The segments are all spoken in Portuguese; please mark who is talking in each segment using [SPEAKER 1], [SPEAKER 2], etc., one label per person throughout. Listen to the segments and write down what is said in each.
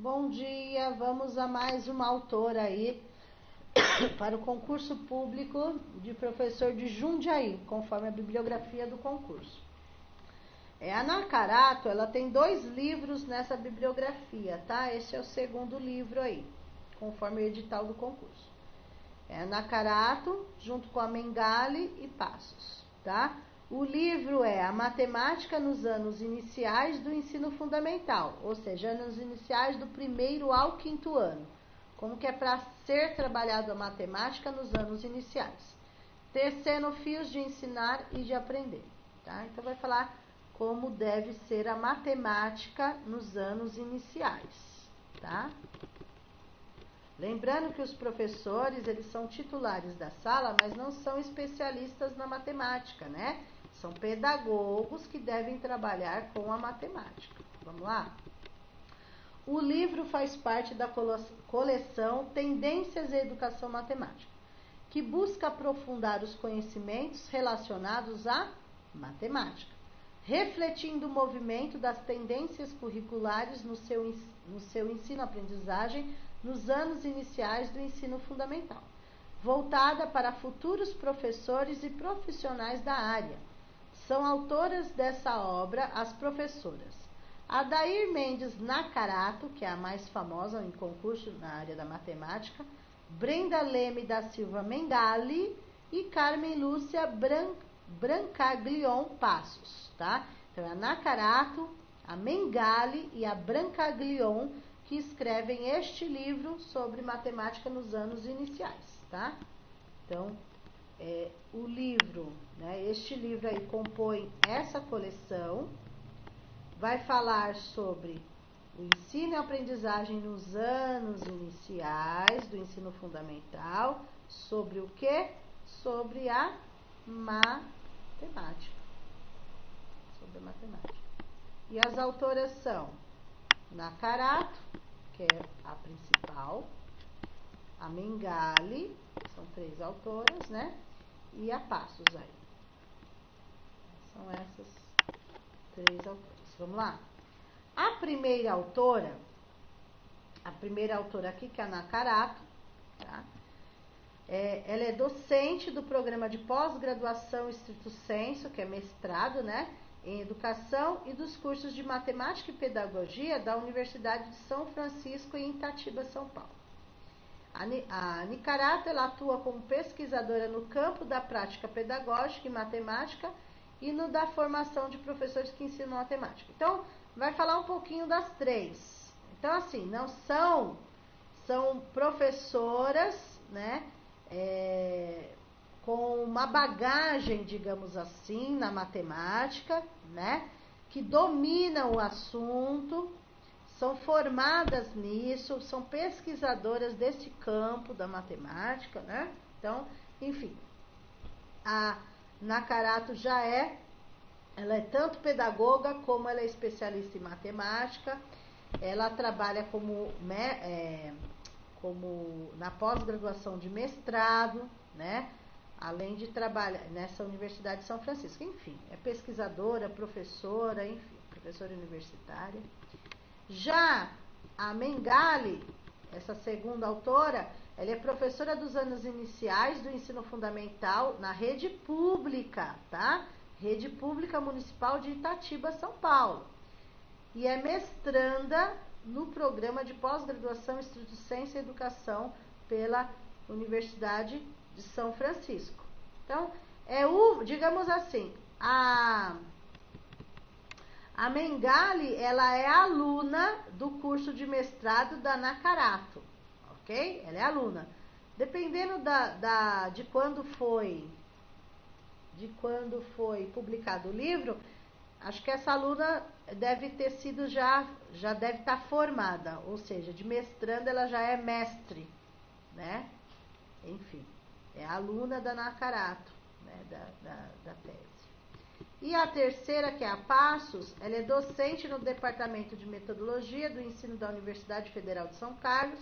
[SPEAKER 1] Bom dia, vamos a mais uma autora aí para o concurso público de professor de Jundiaí, conforme a bibliografia do concurso. A Nakarato, ela tem 2 livros nessa bibliografia, tá? Esse é o segundo livro aí, conforme o edital do concurso. A Nakarato, junto com a Mengali e Passos, tá? O livro é A Matemática nos Anos Iniciais do Ensino Fundamental, ou seja, anos iniciais do 1º ao 5º ano. Como que é para ser trabalhado a matemática nos anos iniciais. Tecendo fios de ensinar e de aprender, tá? Então, vai falar como deve ser a matemática nos anos iniciais, tá? Lembrando que os professores, eles são titulares da sala, mas não são especialistas na matemática, né? São pedagogos que devem trabalhar com a matemática. Vamos lá? O livro faz parte da coleção Tendências à Educação Matemática, que busca aprofundar os conhecimentos relacionados à matemática, refletindo o movimento das tendências curriculares no seu ensino-aprendizagem nos anos iniciais do ensino fundamental, voltada para futuros professores e profissionais da área. São autoras dessa obra as professoras Adair Mendes Nakarato, que é a mais famosa em concurso na área da matemática, Brenda Leme da Silva Mengali e Carmen Lúcia Brancaglion Passos, tá? Então, é a Nakarato, a Mengali e a Brancaglion que escrevem este livro sobre matemática nos anos iniciais, tá? Então, o livro, né, este livro aí compõe essa coleção, vai falar sobre o ensino e aprendizagem nos anos iniciais do ensino fundamental, sobre o quê? Sobre a matemática. Sobre a matemática. E as autoras são Nakarato, que é a principal, a Mengali, são 3 autoras, né? E a Passos aí. São essas 3 autoras. Vamos lá? A primeira autora aqui, que é a Nakarato, tá? Ela é docente do programa de pós-graduação estricto sensu, que é mestrado, né? Em Educação e dos cursos de Matemática e Pedagogia da Universidade de São Francisco em Itatiba, São Paulo. A Nakarato, ela atua como pesquisadora no campo da prática pedagógica e matemática e no da formação de professores que ensinam matemática. Então, vai falar um pouquinho das 3. Então, assim, não são professoras, né, com uma bagagem, digamos assim, na matemática, né, que dominam o assunto, são formadas nisso, são pesquisadoras desse campo da matemática, né? Então, enfim, a Nakarato ela é tanto pedagoga como ela é especialista em matemática. Ela trabalha como na pós-graduação de mestrado, né? Além de trabalhar nessa Universidade de São Francisco. Enfim, é pesquisadora, professora, enfim, professora universitária. Já a Mengali, essa segunda autora, ela é professora dos anos iniciais do ensino fundamental na rede pública, tá? Rede Pública Municipal de Itatiba, São Paulo. E é mestranda no programa de pós-graduação estricto sensu e educação pela Universidade de São Francisco. Então, digamos assim, a Mengali, ela é aluna do curso de mestrado da Nakarato, ok? Ela é aluna. Dependendo de quando foi publicado o livro, acho que essa aluna deve ter sido já deve estar formada, ou seja, de mestranda ela já é mestre, né? Enfim, é aluna da Nakarato, né? da tese. E a terceira, que é a Passos, ela é docente no Departamento de Metodologia do Ensino da Universidade Federal de São Carlos,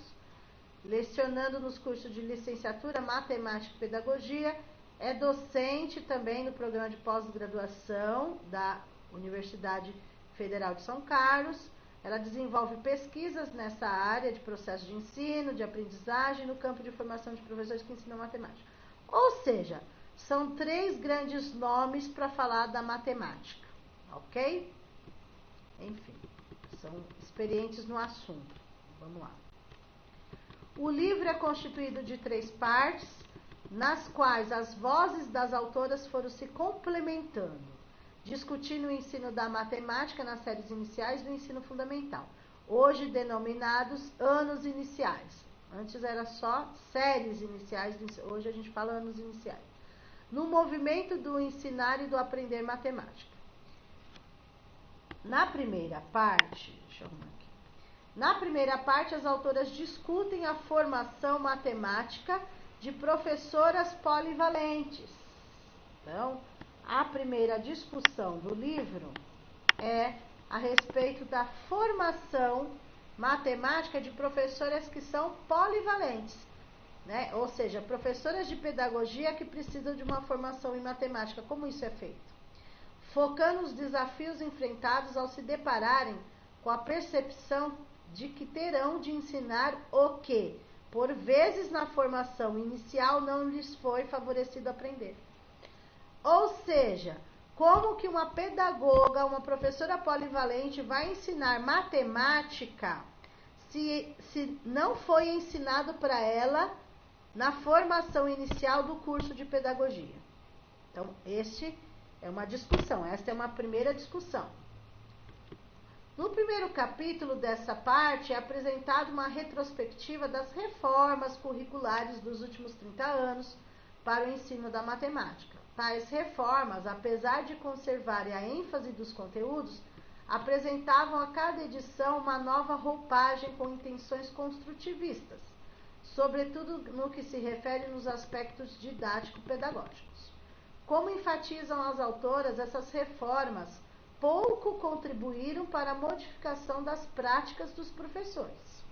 [SPEAKER 1] lecionando nos cursos de licenciatura, matemática e pedagogia. É docente também no programa de pós-graduação da Universidade Federal de São Carlos. ela desenvolve pesquisas nessa área de processo de ensino, de aprendizagem, no campo de formação de professores que ensinam matemática. Ou seja, são 3 grandes nomes para falar da matemática, ok? Enfim, são experientes no assunto. Vamos lá. O livro é constituído de 3 partes, nas quais as vozes das autoras foram se complementando, discutindo o ensino da matemática nas séries iniciais do ensino fundamental, hoje denominados anos iniciais. Antes era só séries iniciais, hoje a gente fala anos iniciais. No movimento do ensinar e do aprender matemática. Na primeira parte, deixa eu arrumar aqui. Na primeira parte, as autoras discutem a formação matemática de professoras polivalentes. Então, a primeira discussão do livro é a respeito da formação matemática de professoras que são polivalentes, né? Ou seja, professoras de pedagogia que precisam de uma formação em matemática. Como isso é feito? Focando os desafios enfrentados ao se depararem com a percepção de que terão de ensinar o que, por vezes na formação inicial, não lhes foi favorecido aprender. Ou seja, como que uma pedagoga, uma professora polivalente vai ensinar matemática se não foi ensinado para ela na formação inicial do curso de pedagogia? Então, este é uma discussão, esta é uma primeira discussão. No primeiro capítulo dessa parte é apresentada uma retrospectiva das reformas curriculares dos últimos 30 anos para o ensino da matemática. Tais reformas, apesar de conservarem a ênfase dos conteúdos, apresentavam a cada edição uma nova roupagem com intenções construtivistas, sobretudo no que se refere nos aspectos didático-pedagógicos. Como enfatizam as autoras, essas reformas pouco contribuíram para a modificação das práticas dos professores.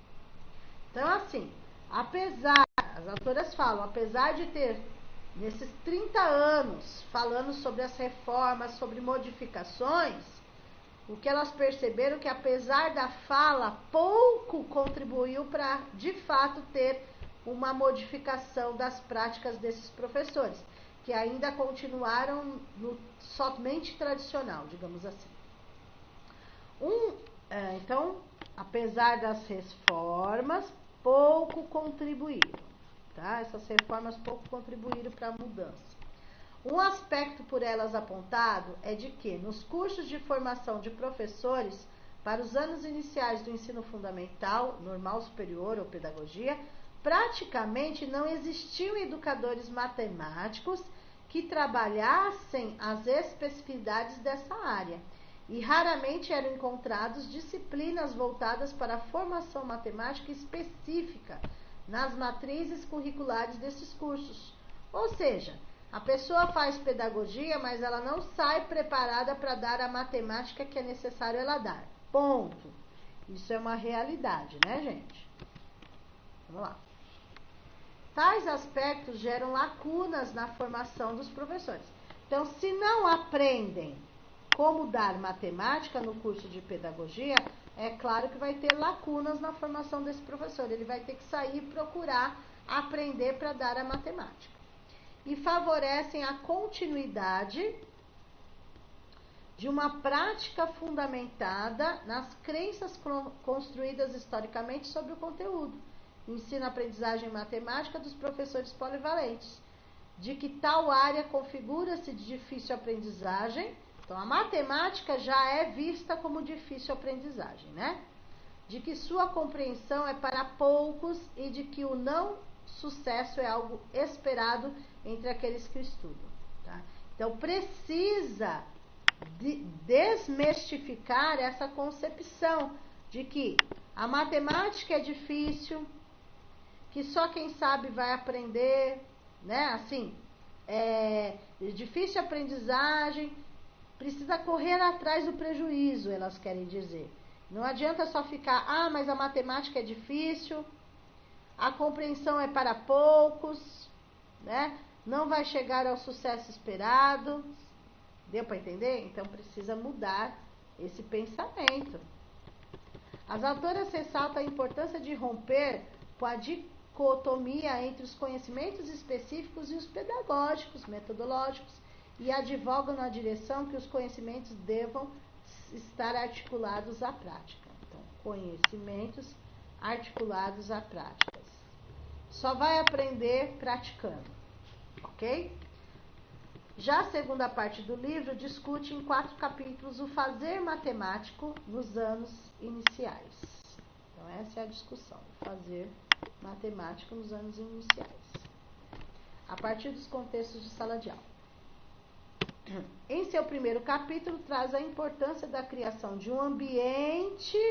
[SPEAKER 1] Então, assim, as autoras falam, apesar de ter, nesses 30 anos, falando sobre as reformas, sobre modificações, o que elas perceberam que, apesar da fala, pouco contribuiu para, de fato, ter uma modificação das práticas desses professores, que ainda continuaram no somente tradicional, digamos assim. Então, apesar das reformas, pouco contribuíram, tá? Essas reformas pouco contribuíram para a mudança. Um aspecto por elas apontado é de que, nos cursos de formação de professores, para os anos iniciais do ensino fundamental, normal, superior ou pedagogia, praticamente não existiam educadores matemáticos que trabalhassem as especificidades dessa área, e raramente eram encontrados disciplinas voltadas para a formação matemática específica nas matrizes curriculares desses cursos. Ou seja, a pessoa faz pedagogia, mas ela não sai preparada para dar a matemática que é necessário ela dar. Ponto. Isso é uma realidade, né, gente? Vamos lá. Tais aspectos geram lacunas na formação dos professores. Então, se não aprendem como dar matemática no curso de pedagogia, é claro que vai ter lacunas na formação desse professor. Ele vai ter que sair e procurar aprender para dar a matemática. E favorecem a continuidade de uma prática fundamentada nas crenças construídas historicamente sobre o conteúdo. Ensino-aprendizagem matemática dos professores polivalentes, de que tal área configura-se de difícil aprendizagem. Então, a matemática já é vista como difícil aprendizagem, né? De que sua compreensão é para poucos e de que o não sucesso é algo esperado entre aqueles que estudam, tá? Então, precisa desmistificar essa concepção de que a matemática é difícil, que só quem sabe vai aprender, né? Assim, difícil aprendizagem, precisa correr atrás do prejuízo, elas querem dizer. Não adianta só ficar, mas a matemática é difícil, a compreensão é para poucos, né? Não vai chegar ao sucesso esperado. Deu para entender? Então precisa mudar esse pensamento. As autoras ressaltam a importância de romper com a dicotomia entre os conhecimentos específicos e os pedagógicos, metodológicos, e advogam na direção que os conhecimentos devam estar articulados à prática. Então, conhecimentos articulados à prática. Só vai aprender praticando, ok? Já a segunda parte do livro discute em 4 capítulos o fazer matemático nos anos iniciais. Então, essa é a discussão, fazer matemático nos anos iniciais, a partir dos contextos de sala de aula. Em seu primeiro capítulo, traz a importância da criação de um ambiente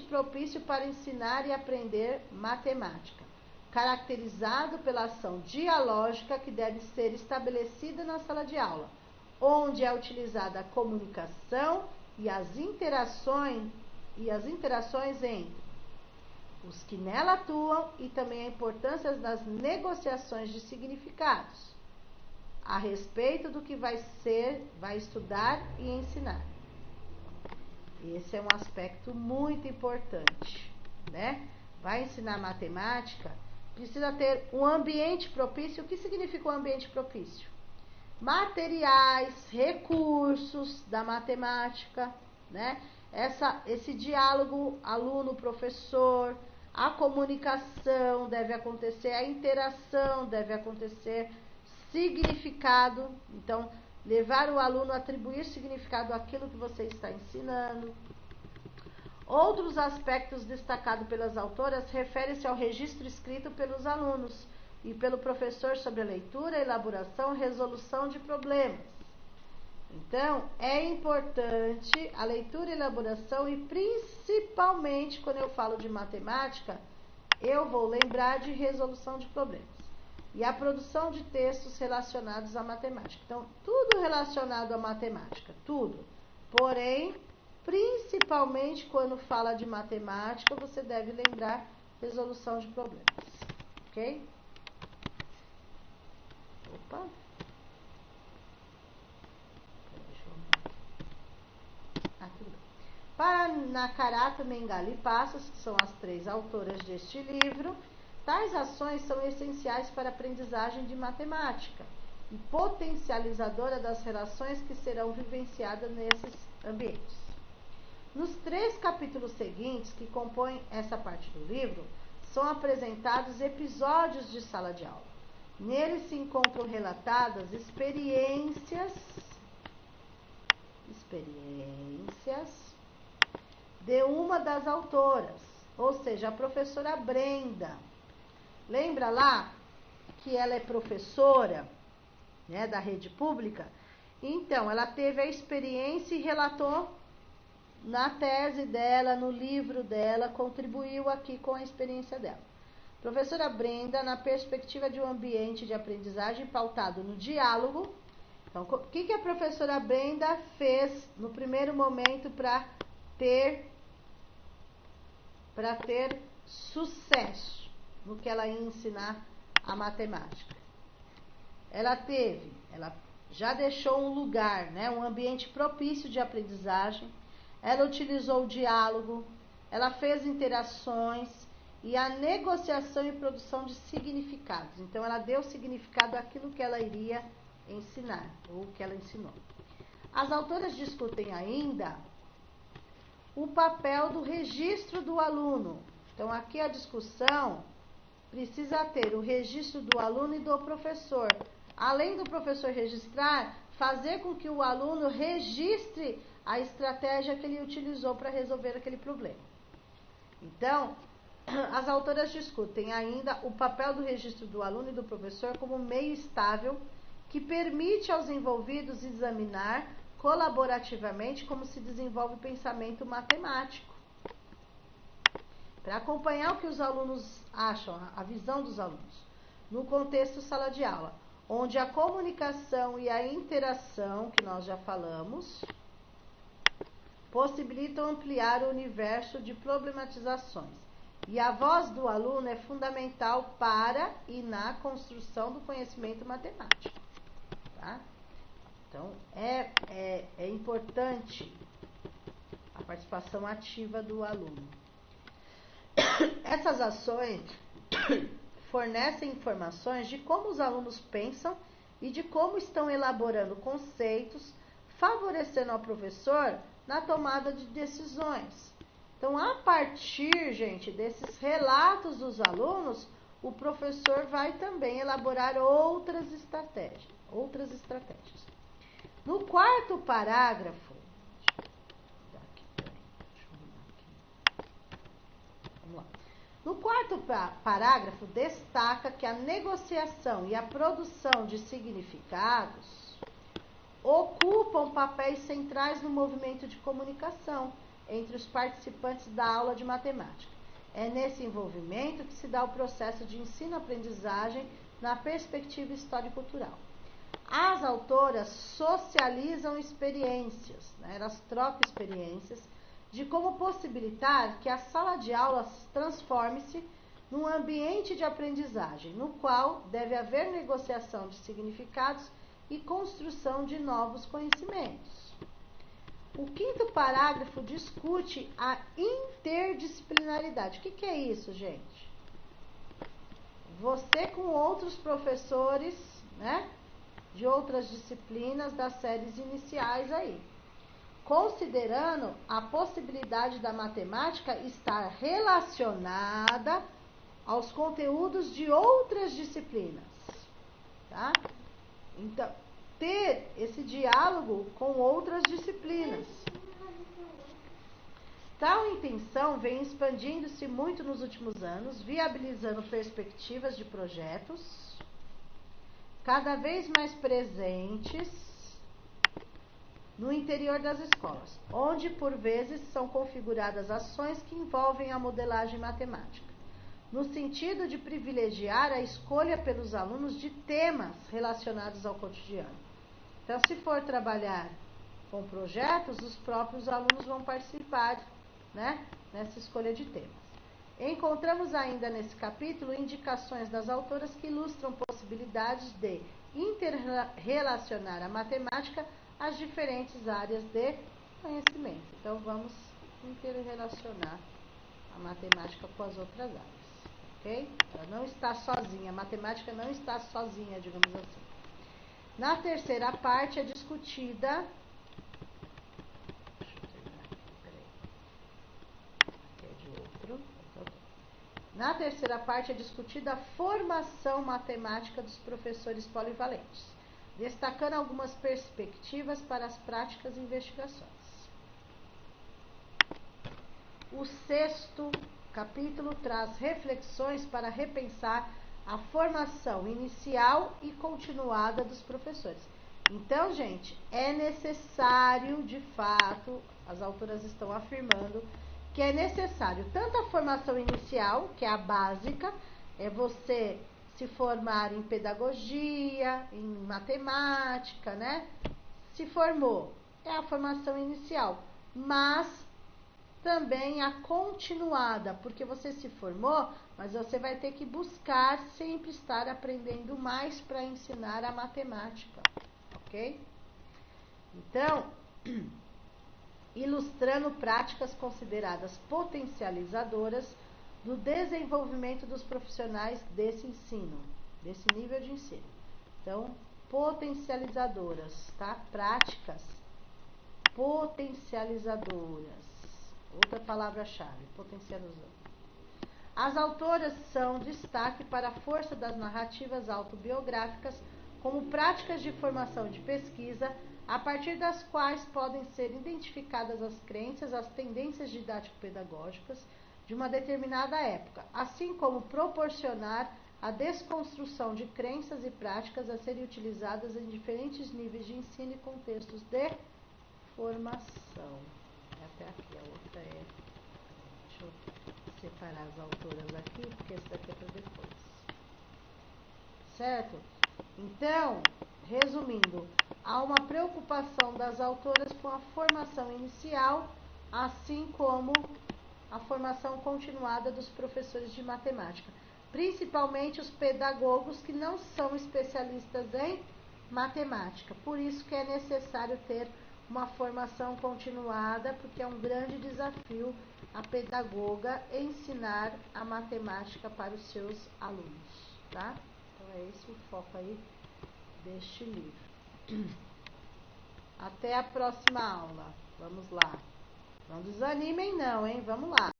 [SPEAKER 1] propício para ensinar e aprender matemática, caracterizado pela ação dialógica que deve ser estabelecida na sala de aula, onde é utilizada a comunicação e as interações entre os que nela atuam e também a importância das negociações de significados a respeito do que vai estudar e ensinar. Esse é um aspecto muito importante, né? Vai ensinar matemática, precisa ter um ambiente propício. O que significa um ambiente propício? Materiais, recursos da matemática, né? Esse diálogo aluno-professor, a comunicação deve acontecer, a interação deve acontecer, significado, então, levar o aluno a atribuir significado àquilo que você está ensinando. Outros aspectos destacados pelas autoras referem-se ao registro escrito pelos alunos e pelo professor sobre a leitura, elaboração e resolução de problemas. Então, é importante a leitura e elaboração e, principalmente, quando eu falo de matemática, eu vou lembrar de resolução de problemas. E a produção de textos relacionados à matemática. Então, tudo relacionado à matemática, tudo. Porém, principalmente quando fala de matemática, você deve lembrar resolução de problemas. Ok? Opa! Tudo bem. Para Nakarata, Mengali e Passos, que são as 3 autoras deste livro, tais ações são essenciais para a aprendizagem de matemática e potencializadora das relações que serão vivenciadas nesses ambientes. Nos 3 capítulos seguintes, que compõem essa parte do livro, são apresentados episódios de sala de aula. Neles se encontram relatadas experiências de uma das autoras, ou seja, a professora Brenda. Lembra lá que ela é professora, né, da rede pública? Então, ela teve a experiência e relatou na tese dela, no livro dela, contribuiu aqui com a experiência dela. Professora Brenda, na perspectiva de um ambiente de aprendizagem pautado no diálogo. Então, o que a professora Brenda fez no primeiro momento para ter sucesso no que ela ia ensinar a matemática? Ela já deixou um lugar, né, um ambiente propício de aprendizagem, ela utilizou o diálogo, ela fez interações e a negociação e produção de significados. Então, ela deu significado àquilo que ela iria ensinar, ou que ela ensinou. As autoras discutem ainda o papel do registro do aluno. Então, aqui a discussão precisa ter o registro do aluno e do professor. Além do professor registrar, fazer com que o aluno registre a estratégia que ele utilizou para resolver aquele problema. Então, as autoras discutem ainda o papel do registro do aluno e do professor como meio estável que permite aos envolvidos examinar colaborativamente como se desenvolve o pensamento matemático. Para acompanhar o que os alunos acham, a visão dos alunos, no contexto sala de aula, onde a comunicação e a interação, que nós já falamos, possibilitam ampliar o universo de problematizações. E a voz do aluno é fundamental para e na construção do conhecimento matemático. Tá? Então, é importante a participação ativa do aluno. Essas ações fornecem informações de como os alunos pensam e de como estão elaborando conceitos, favorecendo ao professor na tomada de decisões. Então, a partir, gente, desses relatos dos alunos, o professor vai também elaborar outras estratégias. No quarto parágrafo, no quarto parágrafo, destaca que a negociação e a produção de significados ocupam papéis centrais no movimento de comunicação entre os participantes da aula de matemática. É nesse envolvimento que se dá o processo de ensino-aprendizagem na perspectiva histórico-cultural. As autoras socializam experiências, né? Elas trocam experiências de como possibilitar que a sala de aula transforme-se num ambiente de aprendizagem, no qual deve haver negociação de significados e construção de novos conhecimentos. O quinto parágrafo discute a interdisciplinaridade. O que é isso, gente? Você com outros professores, né, de outras disciplinas das séries iniciais aí, considerando a possibilidade da matemática estar relacionada aos conteúdos de outras disciplinas, tá? Então, ter esse diálogo com outras disciplinas. Tal intenção vem expandindo-se muito nos últimos anos, viabilizando perspectivas de projetos cada vez mais presentes no interior das escolas, onde por vezes são configuradas ações que envolvem a modelagem matemática, no sentido de privilegiar a escolha pelos alunos de temas relacionados ao cotidiano. Então, se for trabalhar com projetos, os próprios alunos vão participar, né, nessa escolha de temas. Encontramos ainda nesse capítulo indicações das autoras que ilustram possibilidades de interrelacionar a matemática às diferentes áreas de conhecimento. Então, vamos interrelacionar a matemática com as outras áreas, ok? Ela não está sozinha, a matemática não está sozinha, digamos assim. Na terceira parte é discutida... Na terceira parte é discutida a formação matemática dos professores polivalentes, destacando algumas perspectivas para as práticas e investigações. O sexto capítulo traz reflexões para repensar a formação inicial e continuada dos professores. Então, gente, é necessário, de fato, as autoras estão afirmando que é necessário tanto a formação inicial, que é a básica, é você se formar em pedagogia, em matemática, né? Se formou, é a formação inicial, mas também a continuada, porque você se formou, mas você vai ter que buscar sempre estar aprendendo mais para ensinar a matemática, ok? Então, ilustrando práticas consideradas potencializadoras do desenvolvimento dos profissionais desse ensino, desse nível de ensino. Então, potencializadoras, tá? Práticas potencializadoras. Outra palavra-chave, potencializador. As autoras são destaque para a força das narrativas autobiográficas como práticas de formação de pesquisa, a partir das quais podem ser identificadas as crenças, as tendências didático-pedagógicas de uma determinada época, assim como proporcionar a desconstrução de crenças e práticas a serem utilizadas em diferentes níveis de ensino e contextos de formação. Até aqui, a outra é... Deixa eu separar as autoras aqui, porque esse daqui é para depois. Certo? Então, resumindo, há uma preocupação das autoras com a formação inicial, assim como a formação continuada dos professores de matemática, principalmente os pedagogos que não são especialistas em matemática. Por isso que é necessário ter uma formação continuada, porque é um grande desafio a pedagoga ensinar a matemática para os seus alunos, tá? Então é esse o foco aí deste livro. Até a próxima aula. Vamos lá. Não desanimem não, hein? Vamos lá.